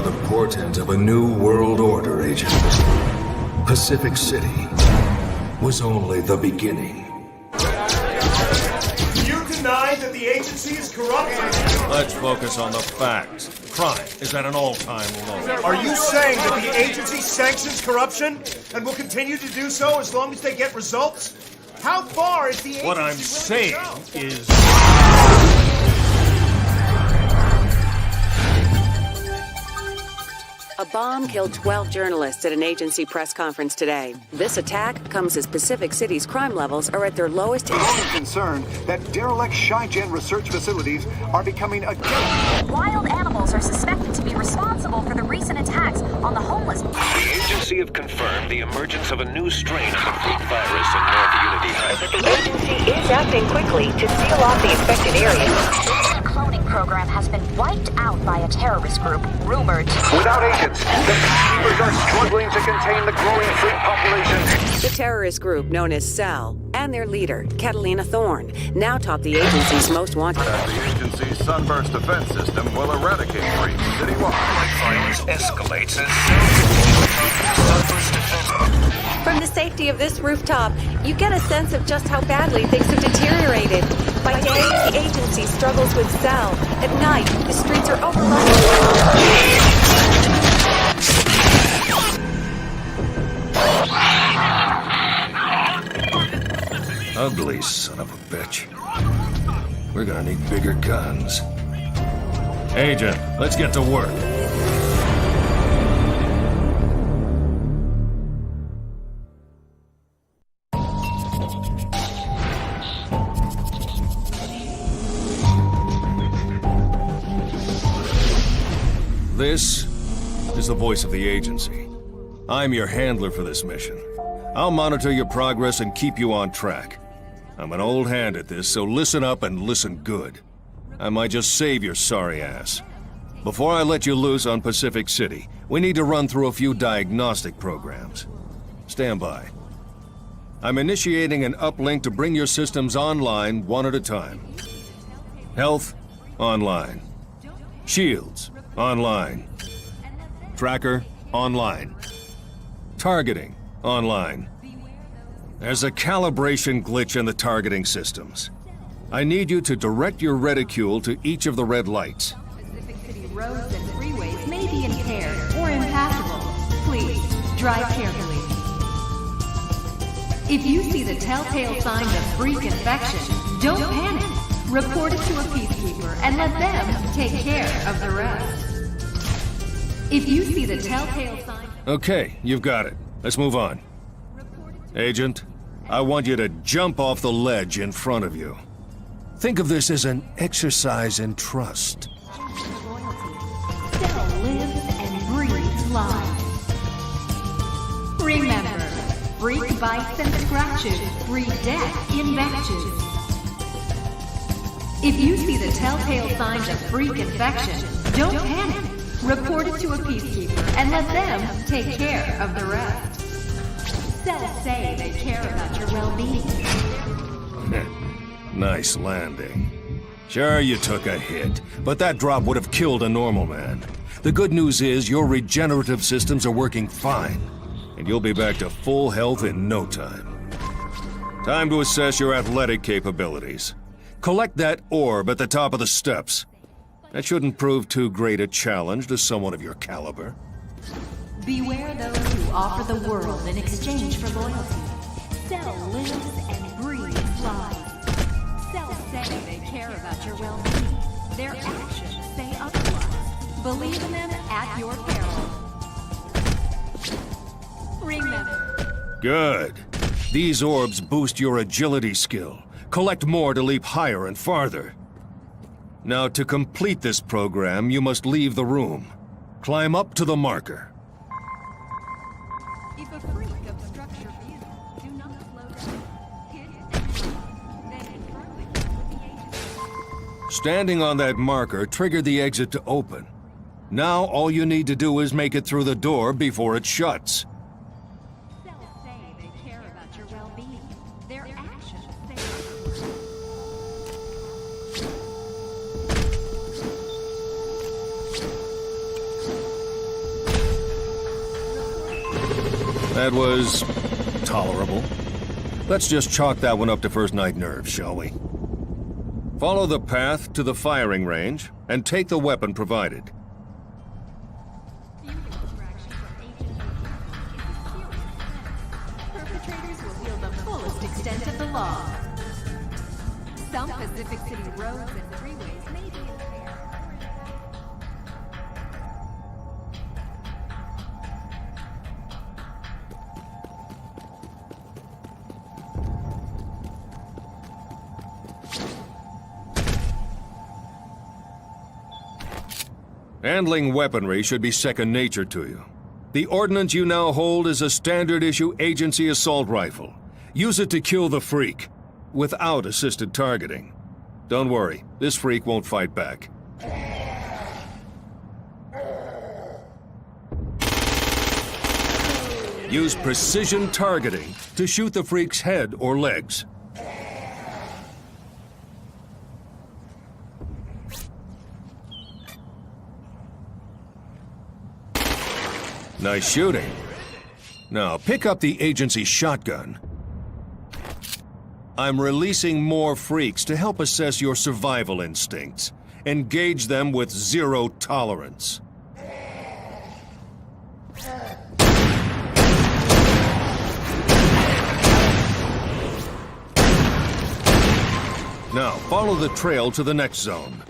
the portent of a new world order, Agent. Pacific City was only the beginning. You deny that the agency is corrupt? Let's focus on the facts. Crime is at an all-time low. Are you saying that the agency sanctions corruption and will continue to do so as long as they get results? How far is the agency What I'm willing saying to go? is... A bomb killed 12 journalists at an agency press conference today. This attack comes as Pacific City's crime levels are at their lowest. Growing concern that derelict Shy-Gen research facilities are becoming a... Wild animals are suspected to be responsible for the recent attacks on the homeless. The agency have confirmed the emergence of a new strain of the fruit virus in North Unity High. The agency is acting quickly to seal off the affected areas. The cloning program has been wiped out by a terrorist group rumored. Without agents, the peacekeepers are struggling to contain the growing fruit population. The terrorist group known as Cell and their leader, Catalina Thorne, now top the agency's most wanted. The agency's sunburst defense system will eradicate freaks citywide. Violence escalates as sunburst defense. From the safety of this rooftop, you get a sense of just how badly things have deteriorated. By day, the agency struggles with Cell. At night, the streets are overrun. Ugly son of a bitch. We're gonna need bigger guns. Agent, let's get to work. This is the voice of the agency. I'm your handler for this mission. I'll monitor your progress and keep you on track. I'm an old hand at this, so listen up and listen good. I might just save your sorry ass. Before I let you loose on Pacific City, we need to run through a few diagnostic programs. Stand by. I'm initiating an uplink to bring your systems online one at a time. Health, online. Shields, online. Tracker, online. Targeting, online. There's a calibration glitch in the targeting systems. I need you to direct your reticule to each of the red lights. Pacific City roads and freeways may be impaired or impassable. Please, drive carefully. If you see the telltale signs of freak infection, don't panic. Report it to a peacekeeper and let them take care of the rest. If you see the telltale signs... Okay, you've got it. Let's move on. Agent, I want you to jump off the ledge in front of you. Think of this as an exercise in trust. Cell lives and breathes life. Remember, freak bites and scratches breed death in batches. If you see the telltale signs of freak infection, don't panic. Report it to a peacekeeper and let them take care of the rest. Cells say they care about your well-being. Nice landing. Sure, you took a hit, but that drop would have killed a normal man. The good news is your regenerative systems are working fine, and you'll be back to full health in no time. Time to assess your athletic capabilities. Collect that orb at the top of the steps. That shouldn't prove too great a challenge to someone of your caliber. Beware those who offer the world in exchange for loyalty. Cell lives and breathes life. Cells say they care about your well-being. Their actions say otherwise. Believe in them at your peril. Remember. Good. These orbs boost your agility skill. Collect more to leap higher and farther. Now, to complete this program, you must leave the room. Climb up to the marker. If a freak obstructs your view, do not slow down. Hit and shoot. Then confirm it with the agency. Standing on that marker triggered the exit to open. Now, all you need to do is make it through the door before it shuts. Cells say they care about your well-being. Their actions say otherwise. That was tolerable. Let's just chalk that one up to first night nerves, shall we? Follow the path to the firing range and take the weapon provided. Perpetrators will feel the fullest extent of the law. Some Pacific City roads and freeways may be impaired. Handling weaponry should be second nature to you. The ordnance you now hold is a standard-issue agency assault rifle. Use it to kill the freak, without assisted targeting. Don't worry, this freak won't fight back. Use precision targeting to shoot the freak's head or legs. Nice shooting. Now, pick up the agency shotgun. I'm releasing more freaks to help assess your survival instincts. Engage them with zero tolerance. Now, follow the trail to the next zone.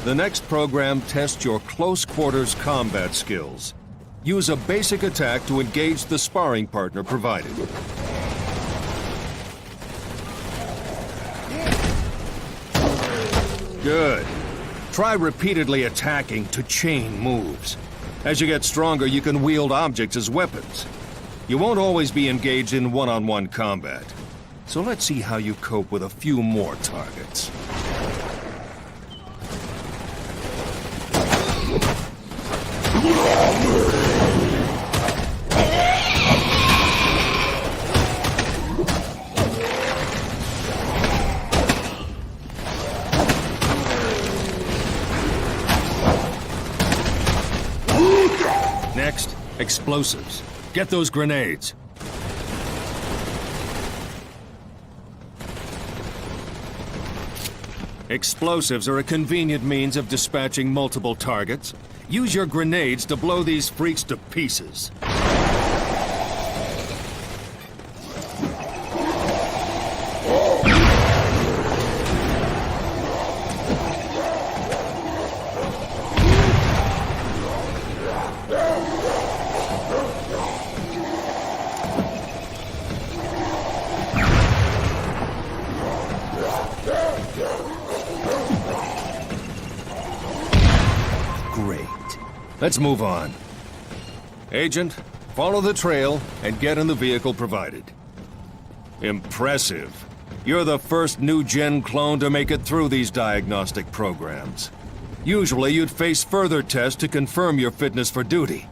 The next program tests your close quarters combat skills. Use a basic attack to engage the sparring partner provided. Good. Try repeatedly attacking to chain moves. As you get stronger, you can wield objects as weapons. You won't always be engaged in one-on-one combat. So let's see how you cope with a few more targets. Next, explosives. Get those grenades. Explosives are a convenient means of dispatching multiple targets. Use your grenades to blow these freaks to pieces. Great. Let's move on. Agent, follow the trail and get in the vehicle provided. Impressive. You're the first new-gen clone to make it through these diagnostic programs. Usually you'd face further tests to confirm your fitness for duty.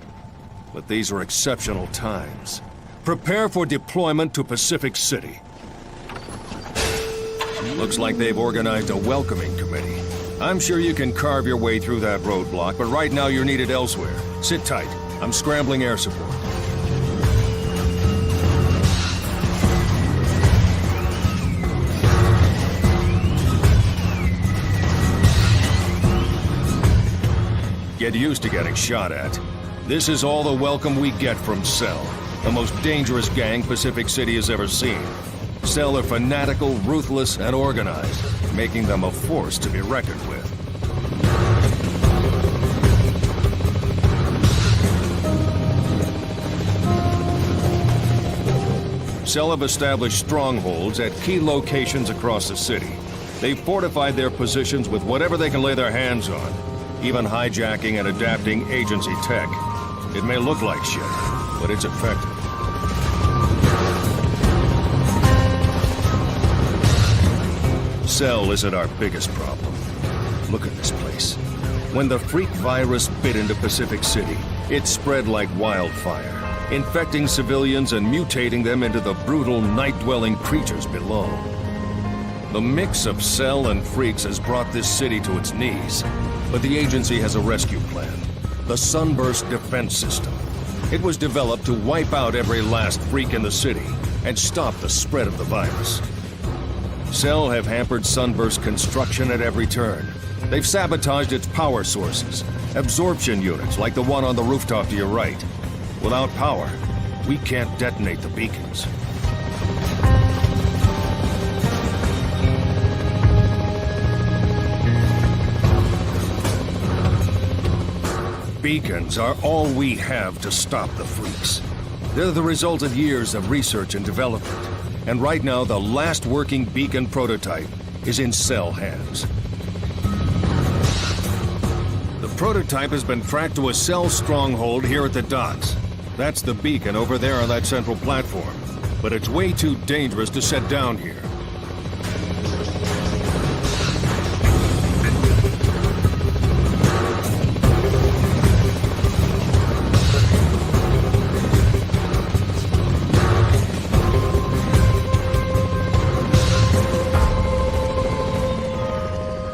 But these are exceptional times. Prepare for deployment to Pacific City. Looks like they've organized a welcoming committee. I'm sure you can carve your way through that roadblock, but right now you're needed elsewhere. Sit tight. I'm scrambling air support. Get used to getting shot at. This is all the welcome we get from Cell, the most dangerous gang Pacific City has ever seen. Cell are fanatical, ruthless, and organized, making them a force to be reckoned with. Cell have established strongholds at key locations across the city. They've fortified their positions with whatever they can lay their hands on, even hijacking and adapting agency tech. It may look like shit, but it's effective. Cell isn't our biggest problem. Look at this place. When the freak virus bit into Pacific City, it spread like wildfire, infecting civilians and mutating them into the brutal night-dwelling creatures below. The mix of Cell and freaks has brought this city to its knees, but the agency has a rescue plan. The Sunburst Defense System. It was developed to wipe out every last freak in the city and stop the spread of the virus. Cell have hampered Sunburst construction at every turn. They've sabotaged its power sources, absorption units like the one on the rooftop to your right. Without power, we can't detonate the beacons. Beacons are all we have to stop the freaks. They're the result of years of research and development. And right now, the last working beacon prototype is in Cell hands. The prototype has been tracked to a Cell stronghold here at the docks. That's the beacon over there on that central platform. But it's way too dangerous to set down here.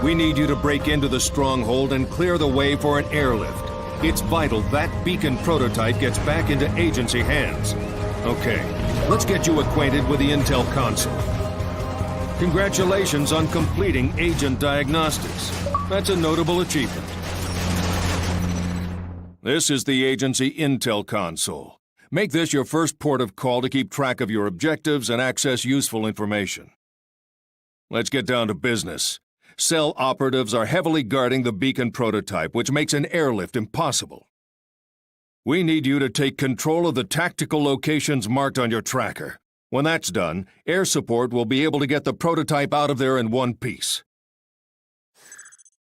We need you to break into the stronghold and clear the way for an airlift. It's vital that beacon prototype gets back into agency hands. Okay, let's get you acquainted with the Intel console. Congratulations on completing agent diagnostics. That's a notable achievement. This is the agency Intel console. Make this your first port of call to keep track of your objectives and access useful information. Let's get down to business. Cell operatives are heavily guarding the beacon prototype, which makes an airlift impossible. We need you to take control of the tactical locations marked on your tracker. When that's done, air support will be able to get the prototype out of there in one piece.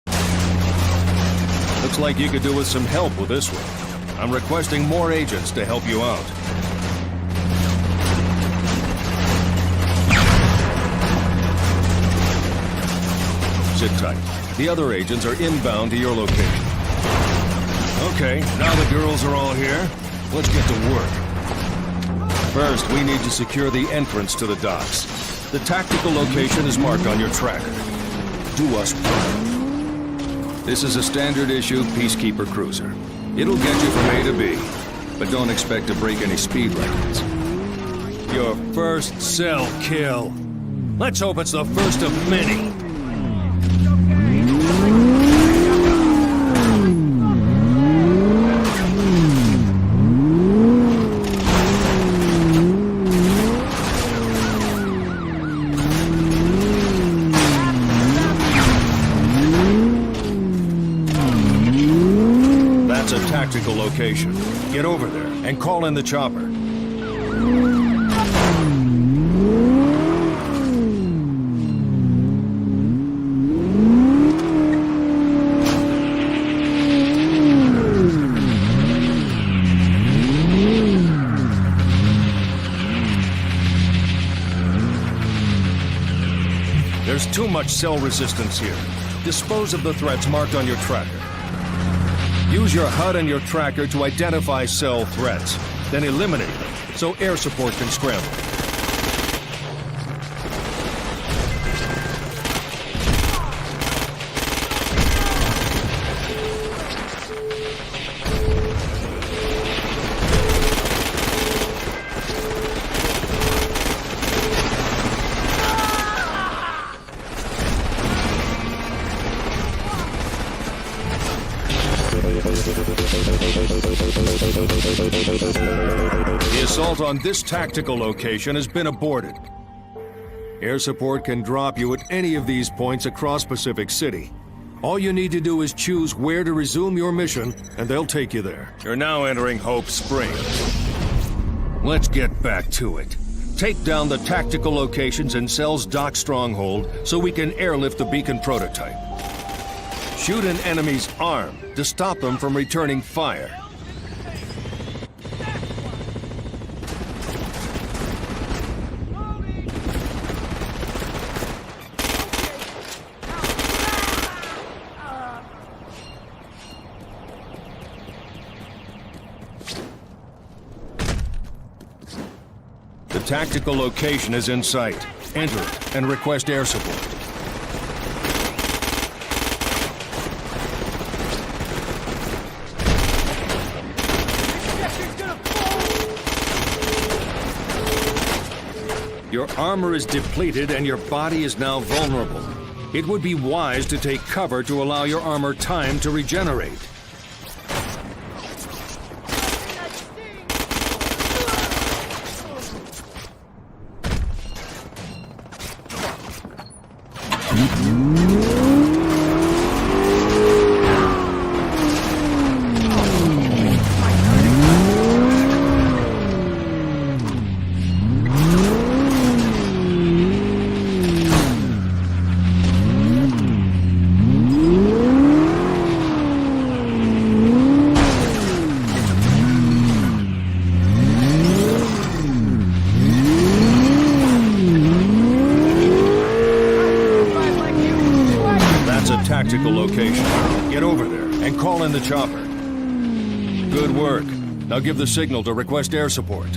Looks like you could do with some help with this one. I'm requesting more agents to help you out. Sit tight. The other agents are inbound to your location. Okay, now the girls are all here. Let's get to work. First, we need to secure the entrance to the docks. The tactical location is marked on your tracker. Do us proud. This is a standard-issue Peacekeeper cruiser. It'll get you from A to B, but don't expect to break any speed records. Your first Cell kill. Let's hope it's the first of many. That's a tactical location. Get over there and call in the chopper. There's too much Cell resistance here. Dispose of the threats marked on your tracker. Use your HUD and your tracker to identify Cell threats, then eliminate them so air support can scramble. The assault on this tactical location has been aborted. Air support can drop you at any of these points across Pacific City. All you need to do is choose where to resume your mission, and they'll take you there. You're now entering Hope Springs. Let's get back to it. Take down the tactical locations in Cell's dock stronghold so we can airlift the beacon prototype. Shoot an enemy's arm to stop them from returning fire. tactical location is in sight. Enter it and request air support. Your armor is depleted and your body is now vulnerable. It would be wise to take cover to allow your armor time to regenerate. Tactical location. Get over there and call in the chopper. Good work. Now give the signal to request air support.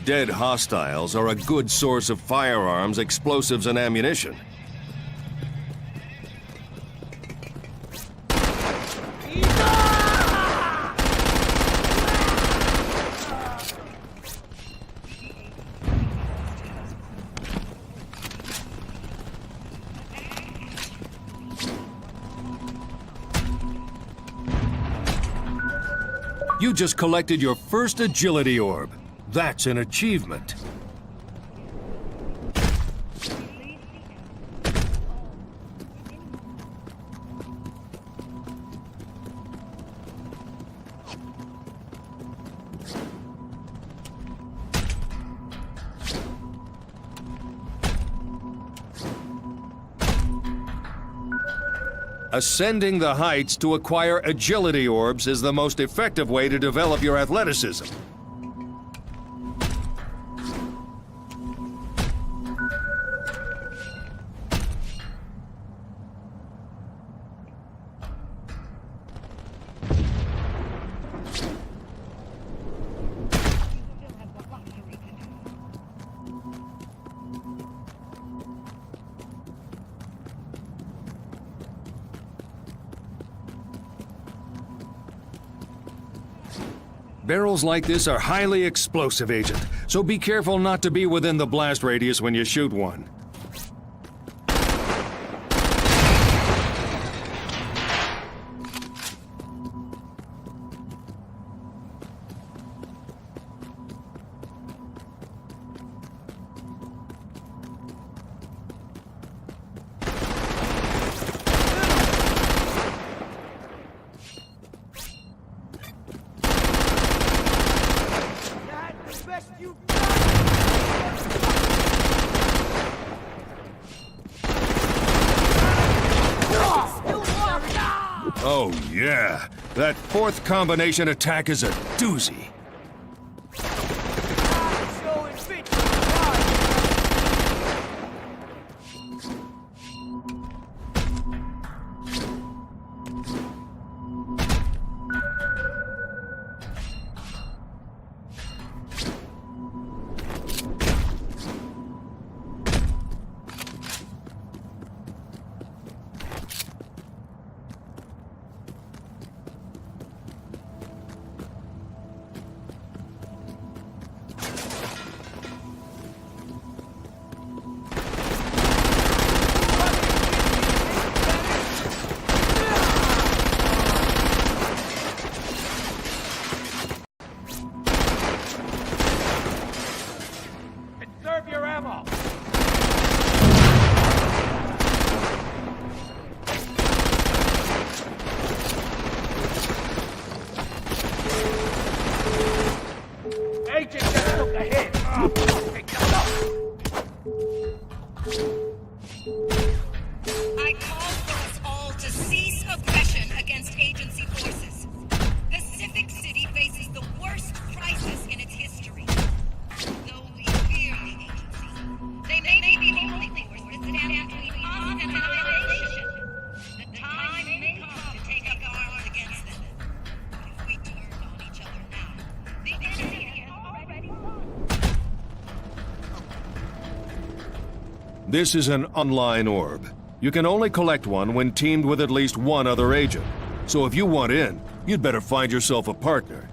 Dead hostiles are a good source of firearms, explosives, and ammunition. You just collected your first agility orb. That's an achievement. Ascending the heights to acquire agility orbs is the most effective way to develop your athleticism. Barrels like this are highly explosive, Agent, so be careful not to be within the blast radius when you shoot one. Oh, yeah. That fourth combination attack is a doozy. This is an online orb. You can only collect one when teamed with at least one other agent. So if you want in, you'd better find yourself a partner.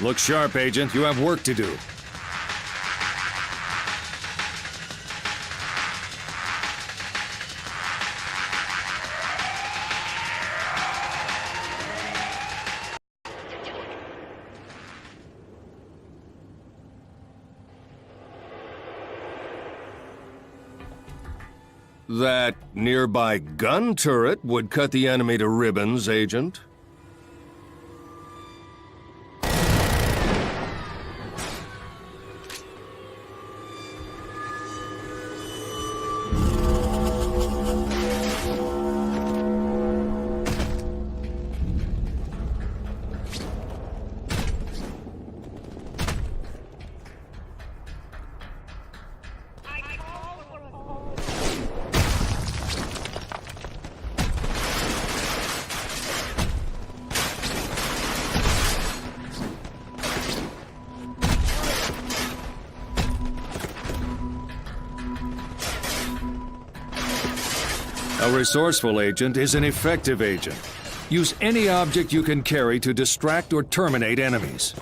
Look sharp, Agent. You have work to do. That nearby gun turret would cut the enemy to ribbons, Agent. A resourceful agent is an effective agent. Use any object you can carry to distract or terminate enemies.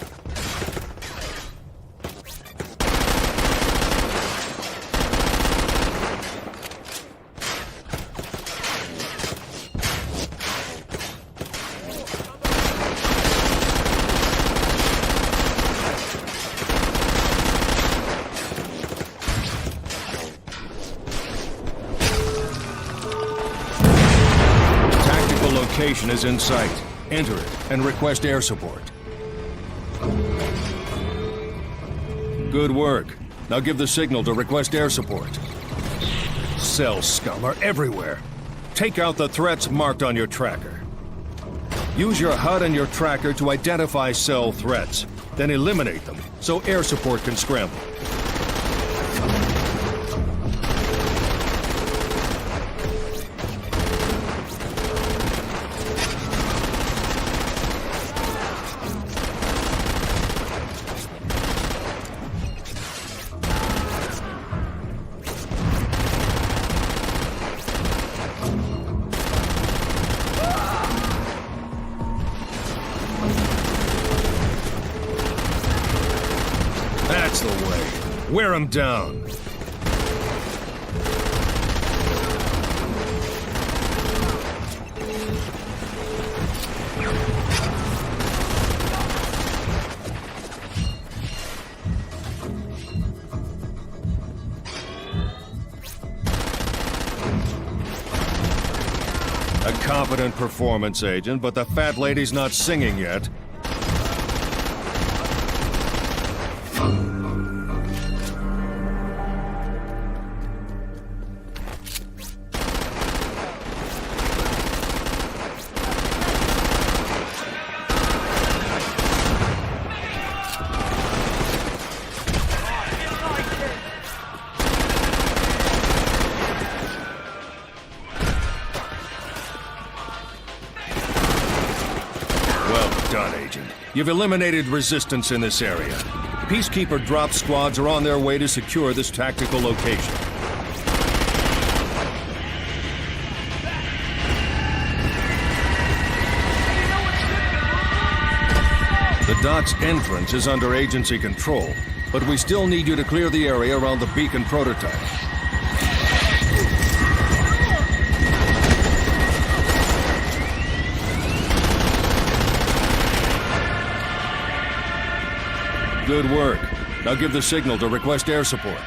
Location is in sight. Enter it and request air support. Good work. Now give the signal to request air support. Cell scum are everywhere. Take out the threats marked on your tracker. Use your HUD and your tracker to identify cell threats, then eliminate them so air support can scramble. That's the way. Wear him down. A competent performance, Agent, but the fat lady's not singing yet. Done, Agent. You've eliminated resistance in this area. Peacekeeper drop squads are on their way to secure this tactical location. The dock's entrance is under agency control, but we still need you to clear the area around the beacon prototype. Good work. Now give the signal to request air support.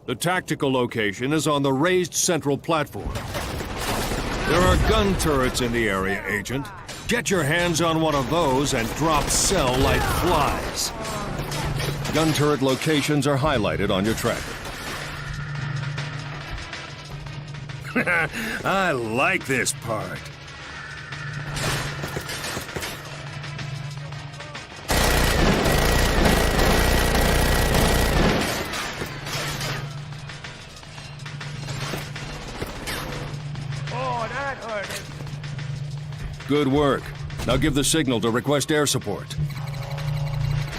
The tactical location is on the raised central platform. There are gun turrets in the area, Agent. Get your hands on one of those and drop cell like flies. Gun turret locations are highlighted on your tracker. I like this part. Good work. Now give the signal to request air support.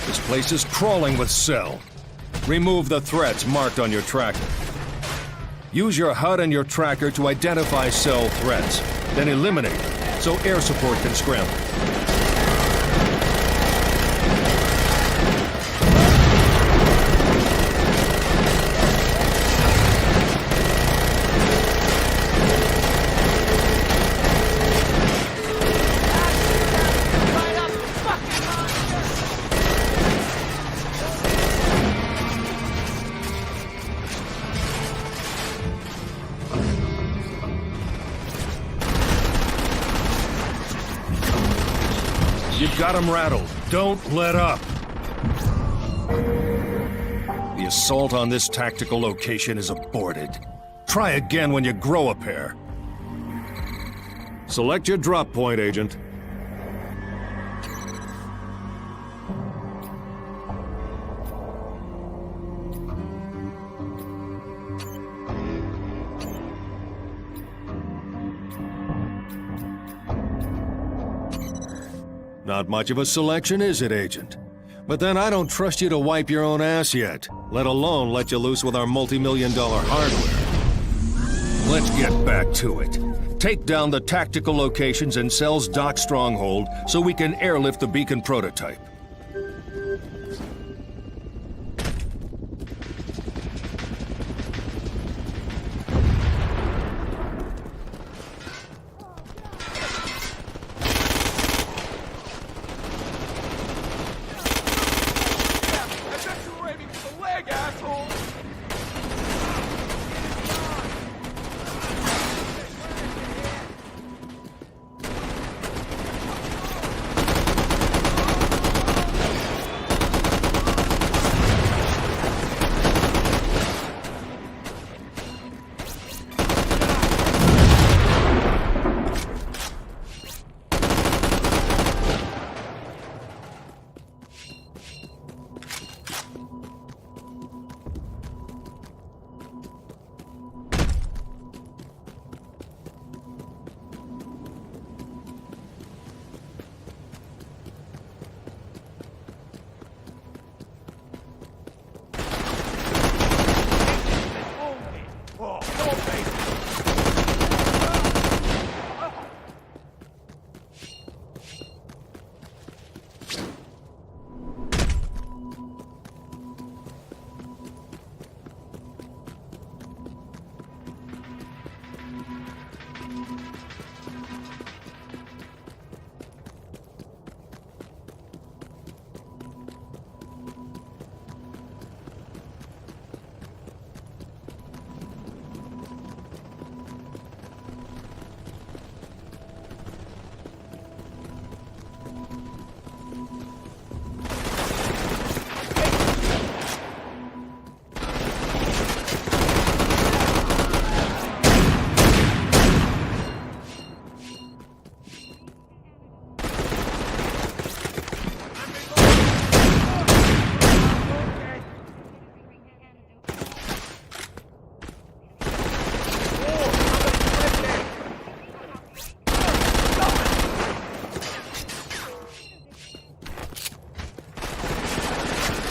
This place is crawling with cell. Remove the threats marked on your tracker. Use your HUD and your tracker to identify cell threats, then eliminate them so air support can scramble. You've got them rattled. Don't let up. The assault on this tactical location is aborted. Try again when you grow a pair. Select your drop point, Agent. Not much of a selection, is it, Agent? But then I don't trust you to wipe your own ass yet, let alone let you loose with our multi-million-dollar hardware. Let's get back to it. Take down the tactical locations in Cell's dock stronghold so we can airlift the beacon prototype.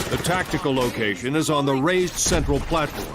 The tactical location is on the raised central platform.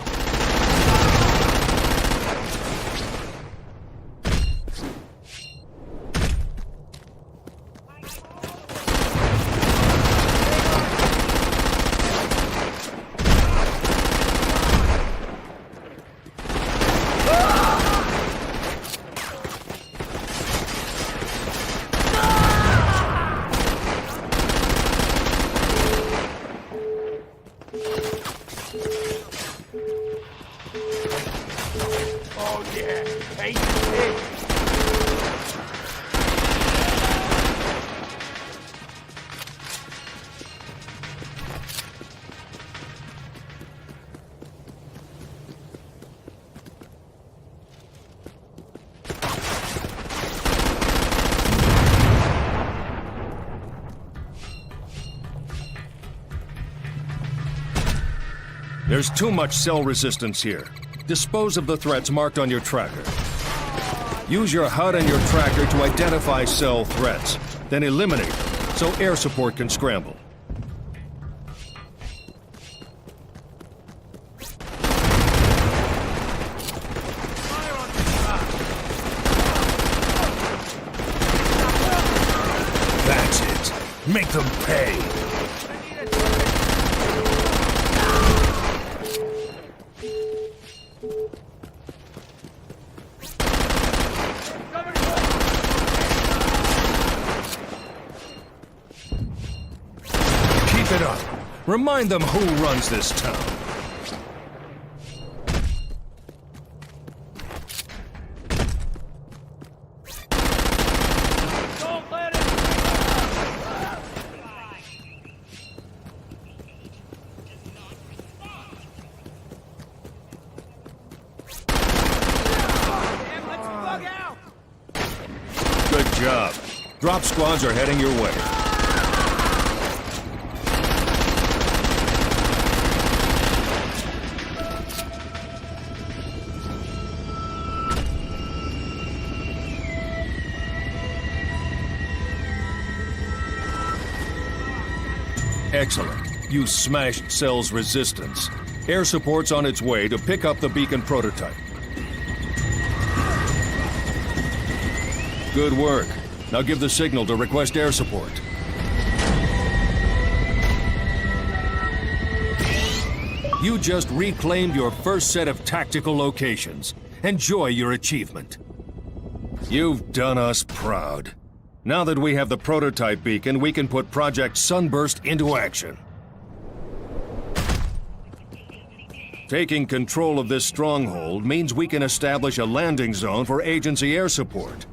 There's too much cell resistance here. Dispose of the threats marked on your tracker. Use your HUD and your tracker to identify cell threats, then eliminate them so air support can scramble. That's it. Make them pay. Keep it up. Remind them who runs this town. Good job. Drop squads are heading your way. Excellent. You smashed Cell's resistance. Air support's on its way to pick up the beacon prototype. Good work. Now give the signal to request air support. You just reclaimed your first set of tactical locations. Enjoy your achievement. You've done us proud. Now that we have the prototype beacon, we can put Project Sunburst into action. Taking control of this stronghold means we can establish a landing zone for agency air support.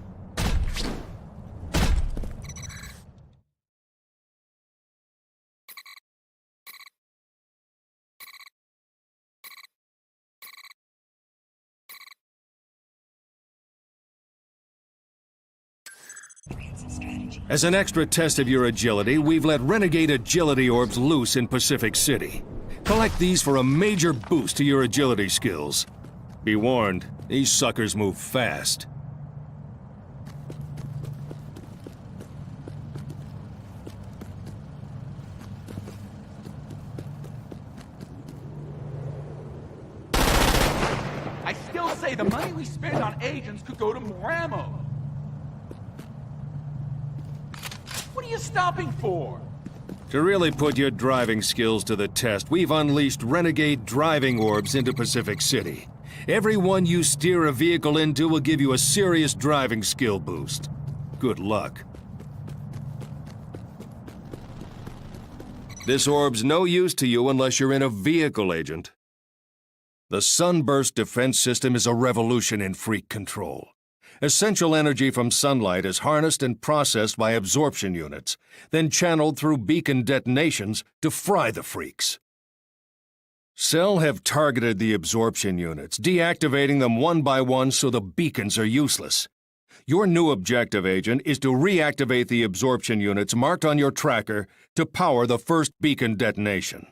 As an extra test of your agility, we've let Renegade Agility Orbs loose in Pacific City. Collect these for a major boost to your agility skills. Be warned, these suckers move fast. I still say the money we spend on agents could go to more ammo. What are you stopping for? To really put your driving skills to the test, we've unleashed Renegade Driving Orbs into Pacific City. Every one you steer a vehicle into will give you a serious driving skill boost. Good luck. This orb's no use to you unless you're in a vehicle, Agent. The Sunburst defense system is a revolution in freak control. Essential energy from sunlight is harnessed and processed by absorption units, then channeled through beacon detonations to fry the freaks. Cell have targeted the absorption units, deactivating them one by one so the beacons are useless. Your new objective, Agent, is to reactivate the absorption units marked on your tracker to power the first beacon detonation.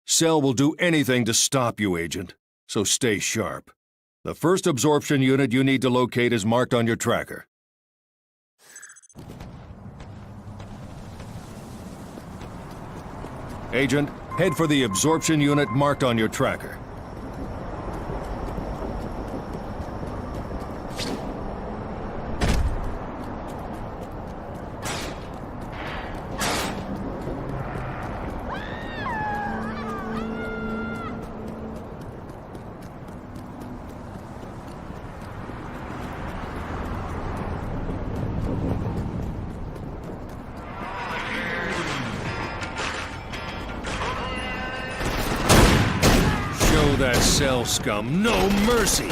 Cell will do anything to stop you, Agent, so stay sharp. The first absorption unit you need to locate is marked on your tracker. Agent, head for the absorption unit marked on your tracker. That Cell scum no mercy!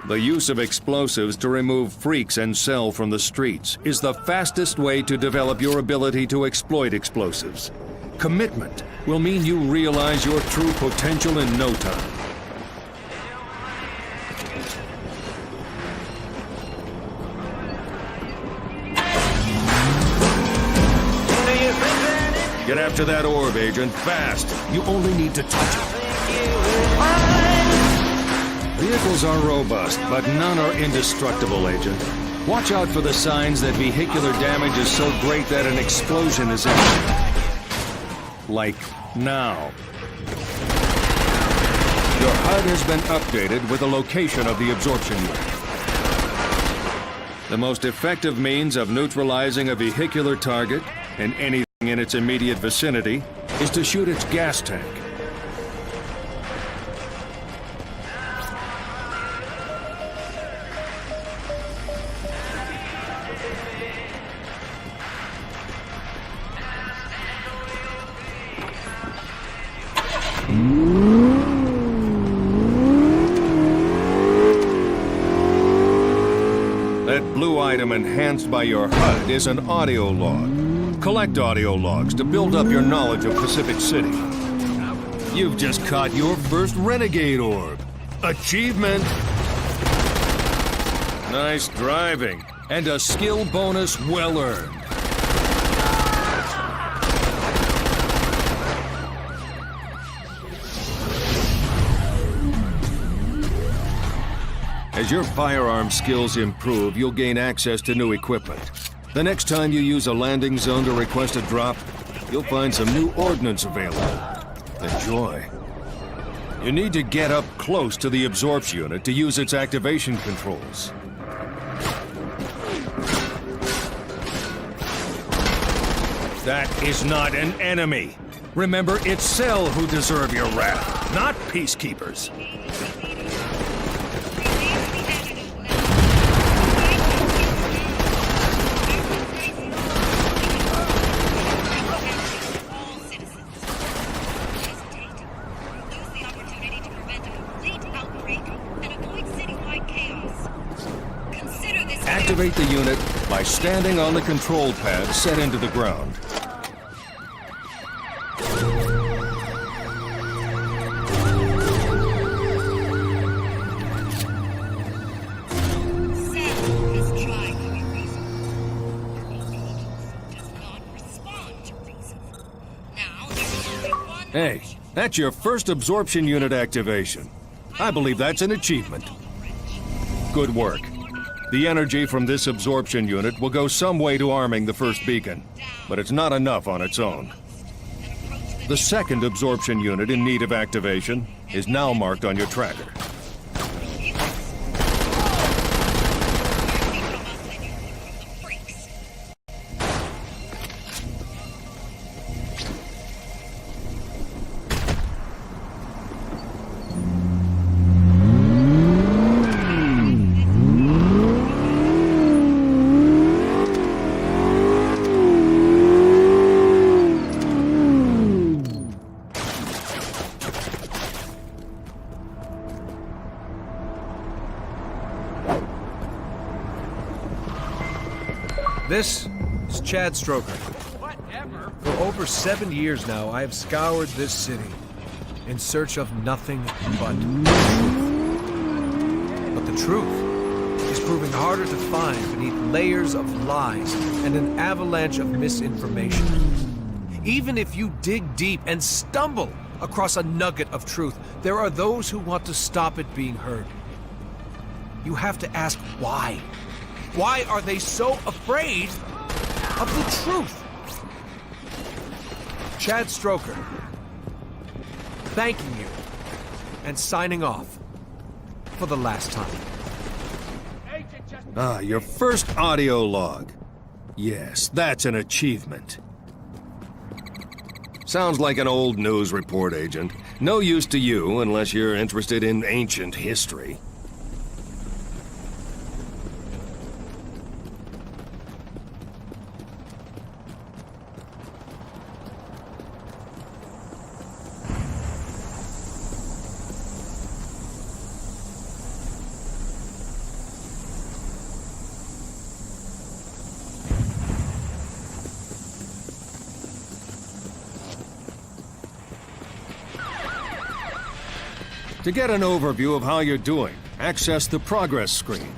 The use of explosives to remove freaks and Cell from the streets is the fastest way to develop your ability to exploit explosives. Commitment will mean you realize your true potential in no time. Get after that orb, Agent, fast. You only need to touch it. Vehicles are robust, but none are indestructible, Agent. Watch out for the signs that vehicular damage is so great that an explosion is imminent. Like now. Your HUD has been updated with the location of the absorption unit. The most effective means of neutralizing a vehicular target and anything in its immediate vicinity is to shoot its gas tank. That blue item enhanced by your HUD is an audio log. Collect audio logs to build up your knowledge of Pacific City. You've just caught your first Renegade orb. Achievement! Nice driving, and a skill bonus well earned. As your firearm skills improve, you'll gain access to new equipment. The next time you use a landing zone to request a drop, you'll find some new ordnance available. Enjoy. You need to get up close to the absorption unit to use its activation controls. That is not an enemy. Remember, it's Cell who deserve your wrath, not peacekeepers. Activate the unit by standing on the control pad set into the ground. Hey, that's your first absorption unit activation. I believe that's an achievement. Good work. The energy from this absorption unit will go some way to arming the first beacon, but it's not enough on its own. The second absorption unit in need of activation is now marked on your tracker. This is Chad Stroker. Whatever. For over 7 years now, I have scoured this city in search of nothing but truth. But the truth is proving harder to find beneath layers of lies and an avalanche of misinformation. Even if you dig deep and stumble across a nugget of truth, there are those who want to stop it being heard. You have to ask why. Why are they so afraid of the truth? Chad Stroker, thanking you and signing off for the last time. Ah, your first audio log. Yes, that's an achievement. Sounds like an old news report, Agent. No use to you unless you're interested in ancient history. To get an overview of how you're doing, access the progress screen.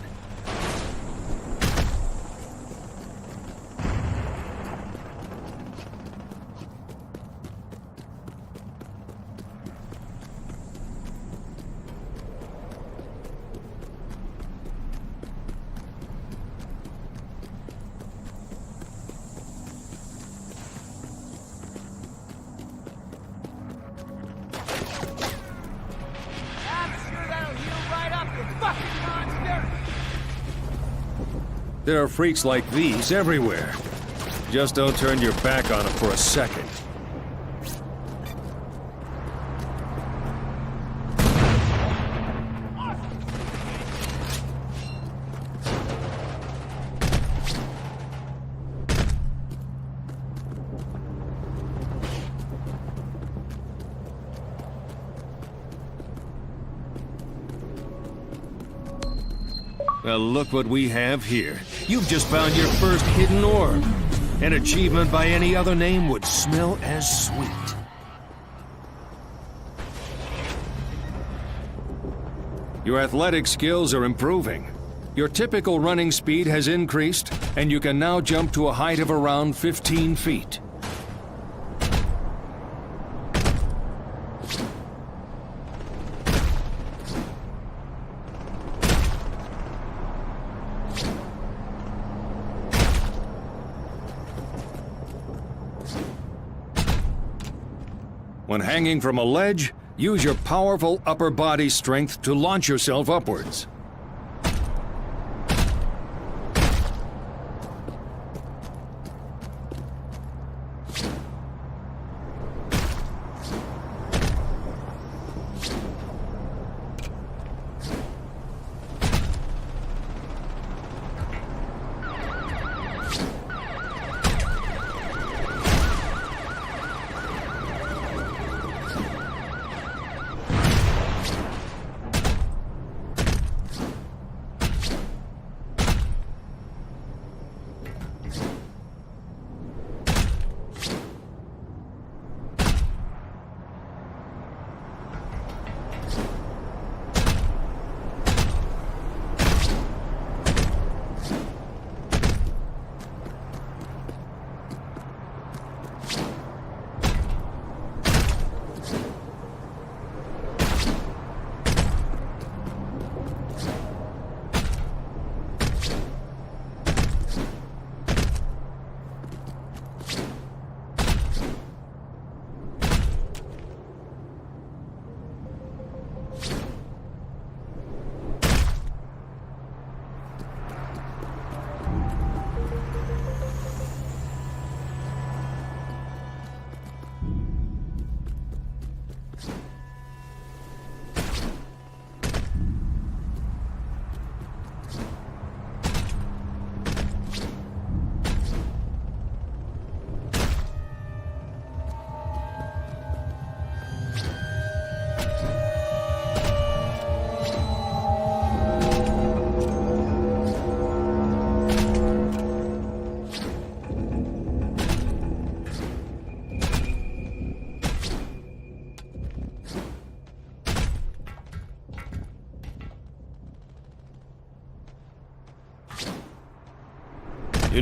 There are freaks like these everywhere. Just don't turn your back on them for a second. Well, look what we have here. You've just found your first hidden orb. An achievement by any other name would smell as sweet. Your athletic skills are improving. Your typical running speed has increased, and you can now jump to a height of around 15 feet. When hanging from a ledge, use your powerful upper body strength to launch yourself upwards.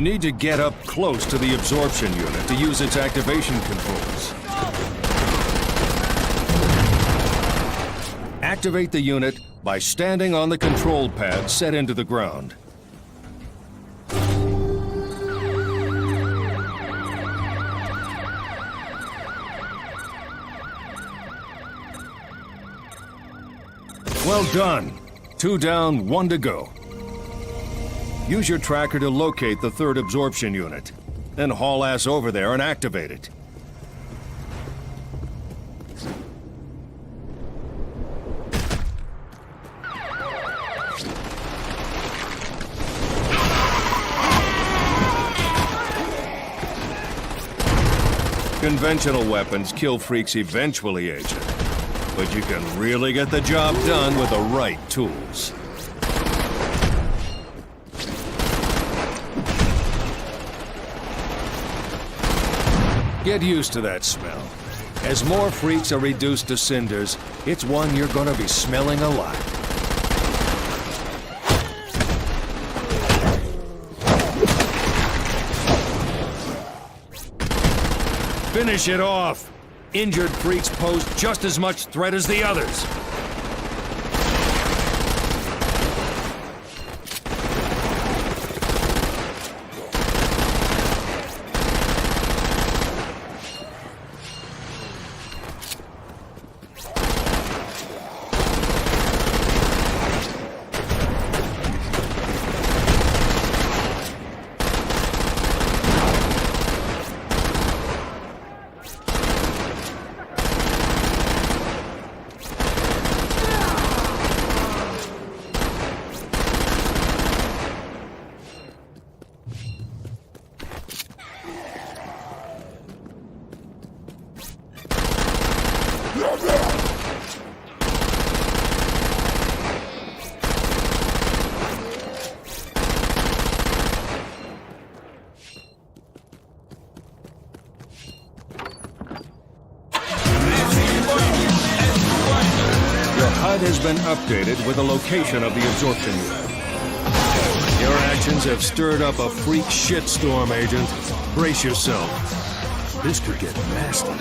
You need to get up close to the absorption unit to use its activation controls. Activate the unit by standing on the control pad set into the ground. Well done. 2 down, 1 to go. Use your tracker to locate the third absorption unit, then haul ass over there and activate it. Conventional weapons kill freaks eventually, Agent, but you can really get the job done with the right tools. Get used to that smell. As more freaks are reduced to cinders, it's one you're gonna be smelling a lot. Finish it off! Injured freaks pose just as much threat as the others. HUD has been updated with the location of the absorption unit. Your actions have stirred up a freak shitstorm, Agent. Brace yourself. This could get nasty.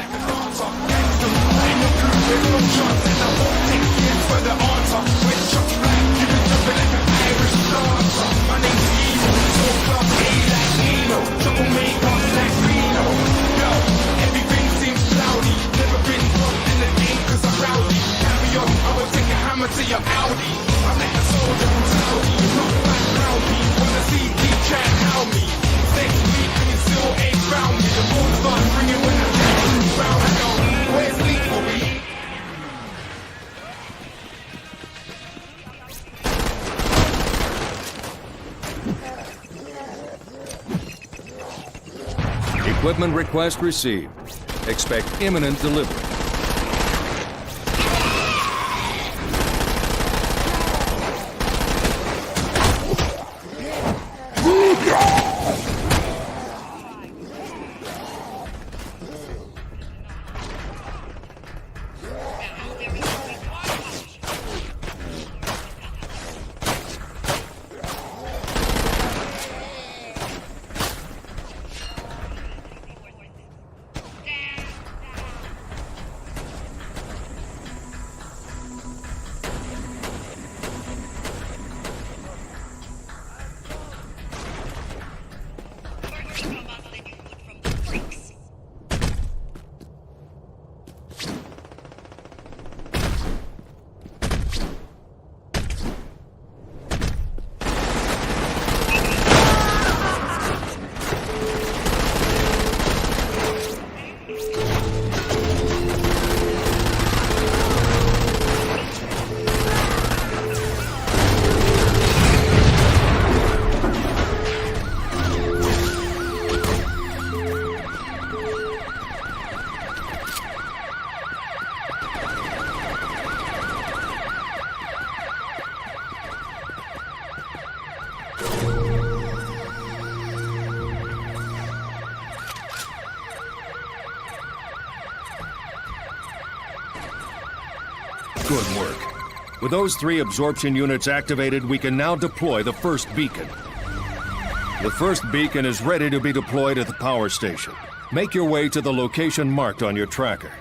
To your Audi, I'm like a soldier from Saudi. You know like around me, wanna see me try and how me. 6 feet and you still ain't round me. The phone starts ringing when I get round. I go, where's Lee for me? Equipment request received. Expect imminent delivery. Good work. With those 3 absorption units activated, we can now deploy the first beacon. The first beacon is ready to be deployed at the power station. Make your way to the location marked on your tracker.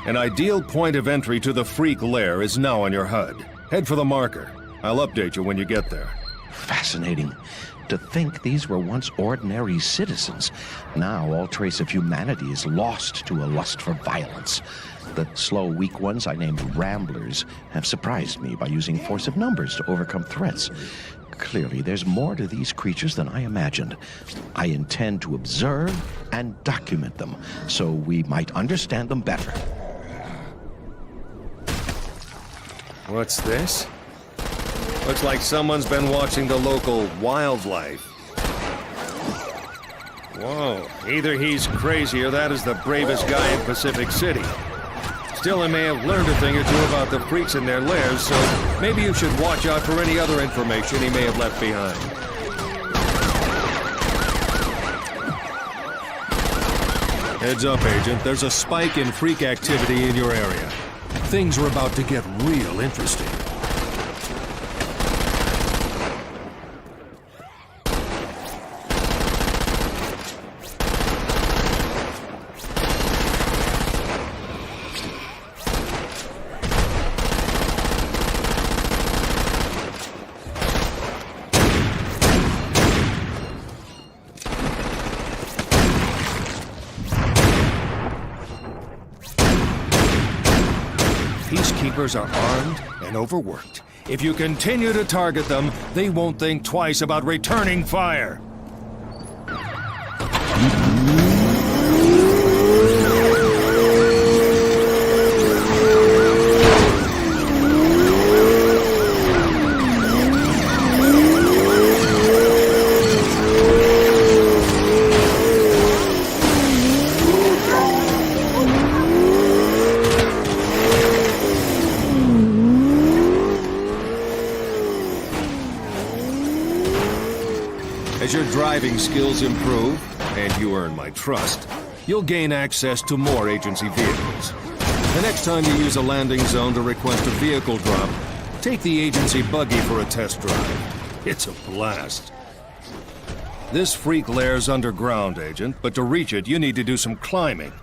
An ideal point of entry to the freak lair is now on your HUD. Head for the marker. I'll update you when you get there. Fascinating. To think these were once ordinary citizens. Now all trace of humanity is lost to a lust for violence. The slow, weak ones I named Ramblers have surprised me by using force of numbers to overcome threats. Clearly, there's more to these creatures than I imagined. I intend to observe and document them so we might understand them better. What's this? Looks like someone's been watching the local wildlife. Whoa, either he's crazy or that is the bravest guy in Pacific City. Still, he may have learned a thing or two about the freaks in their lairs, so maybe you should watch out for any other information he may have left behind. Heads up, Agent. There's a spike in freak activity in your area. Things are about to get real interesting. Peacekeepers are armed and overworked. If you continue to target them, they won't think twice about returning fire. As your driving skills improve, and you earn my trust, you'll gain access to more agency vehicles. The next time you use a landing zone to request a vehicle drop, take the agency buggy for a test drive. It's a blast. This freak lair's underground, Agent, but to reach it, you need to do some climbing.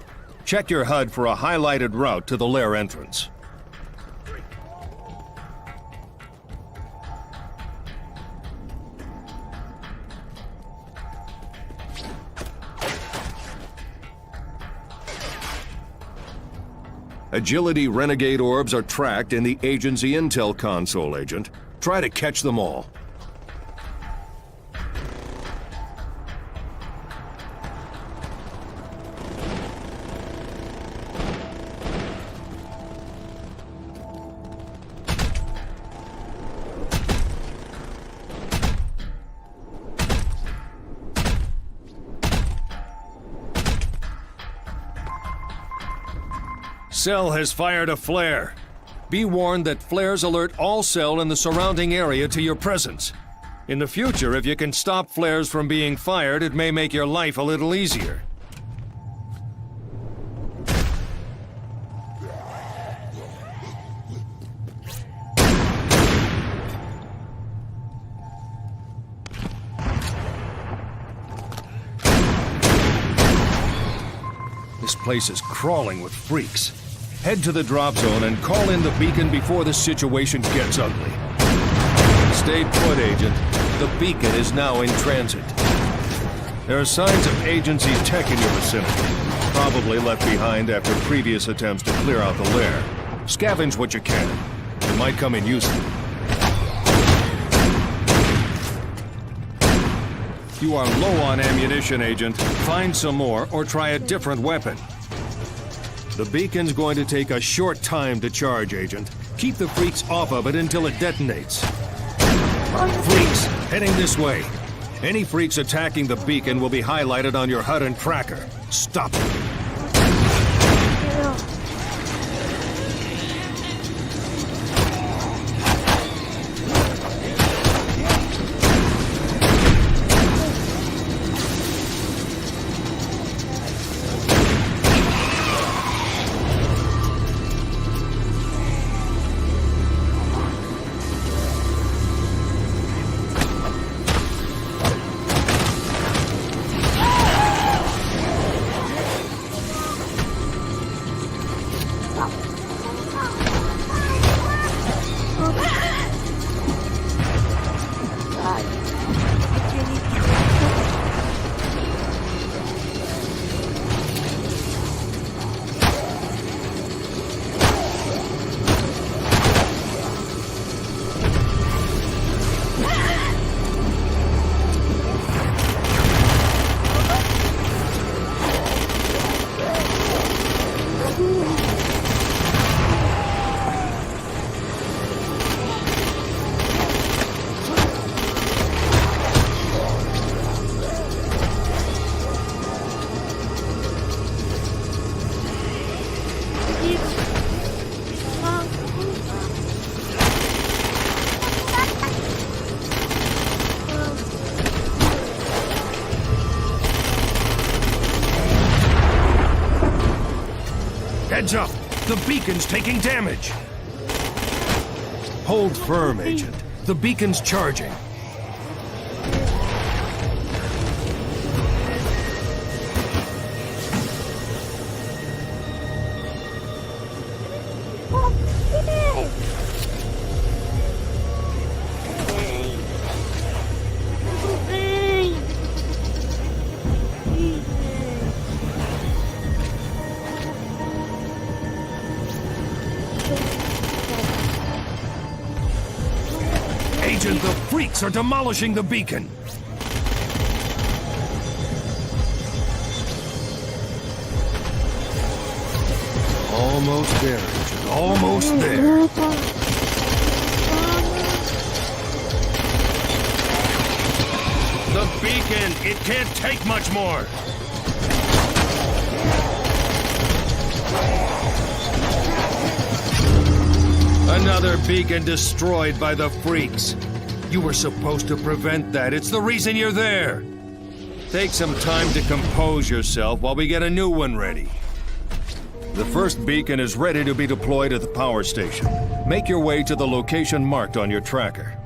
Check your HUD for a highlighted route to the lair entrance. Agility Renegade orbs are tracked in the agency intel console, Agent. Try to catch them all. Cell has fired a flare. Be warned that flares alert all Cell in the surrounding area to your presence. In the future, if you can stop flares from being fired, it may make your life a little easier. This place is crawling with freaks. Head to the drop zone and call in the beacon before the situation gets ugly. Stay put, Agent. The beacon is now in transit. There are signs of agency tech in your vicinity, probably left behind after previous attempts to clear out the lair. Scavenge what you can. It might come in useful. You are low on ammunition, Agent. Find some more or try a different weapon. The beacon's going to take a short time to charge, Agent. Keep the freaks off of it until it detonates. Freaks, heading this way. Any freaks attacking the beacon will be highlighted on your HUD and tracker. Stop them. Heads up! The beacon's taking damage! Hold firm, Agent. The beacon's charging. Agent, the freaks are demolishing the beacon! Almost there, Agent. Almost there. The beacon! It can't take much more! Another beacon destroyed by the freaks. You were supposed to prevent that. It's the reason you're there. Take some time to compose yourself while we get a new one ready. The first beacon is ready to be deployed at the power station. Make your way to the location marked on your tracker.